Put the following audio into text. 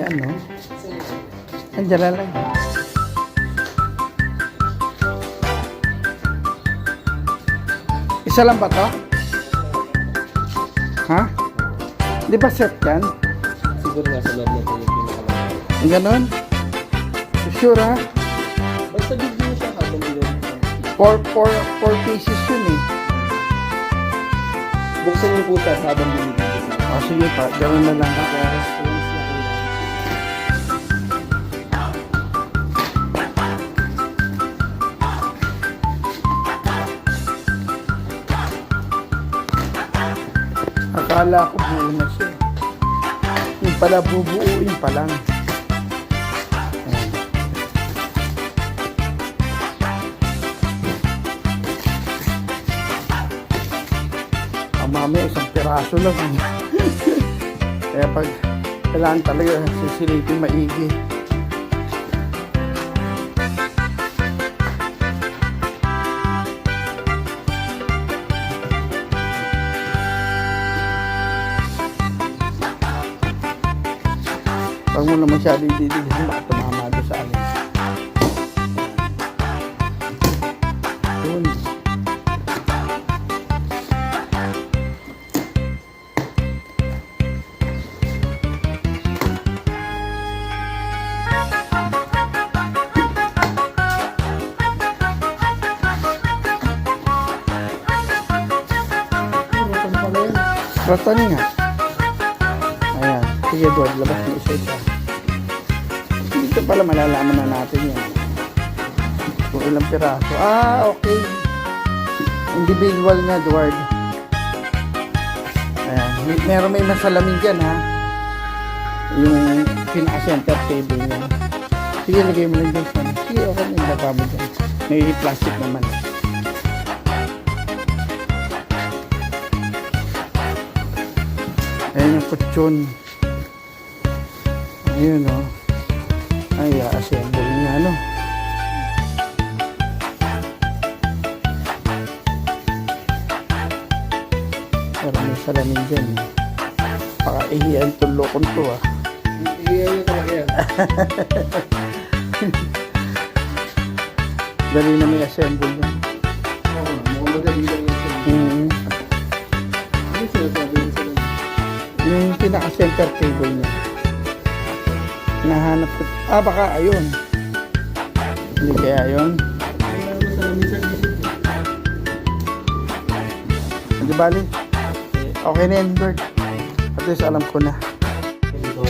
Ayan, no? Andiyan na lang. Isa lang ba to? Ha? Di ba set yan? Siguro nasa loob na ito yung pinakalang. Ganon? Sure, ha? Basta bigyan siya habang bilog. Four pieces yun, eh. Buksan yung putas habang bilog. O, sige pa. Gawin na lang. Akala ko buo na siya. Yung pala bubuuin pa lang. Ayan. Mamaya isang piraso lang. Kaya pag kailangan talaga sisilipin maigi. Pag mo naman siya didilihan, baka tumama doon sa alin. Yun. Rotan nga. Ayan. Sige, Dod. Labas mo isa-isa. Dito pala malalaman na natin yan. Kung ilang piraso. Ah, okay. Individual nga, Edward. Ayan. Meron may masalamin dyan, ha? Yung pinaka-center table niya. Sige, lagay mo lang dyan. Sige, okay. Yung baba mo dyan. May plastic naman. Ayan yung kutsyon. Ayun, o. Ay, assemble niya, no? Pero may salamin dyan. Pakaihiyan tulokon to, ah. Iiyan nyo talaga yan. Dali na may assemble yan. Oo, mukhang madali lang yan siya. Ano sinasabi niyo sila? Yung pinaka-center table niya. Nahanap ko. Ah, baka ayun. Hindi kaya yun. Hindi bali. Okay na yan, Bert. At least alam ko na.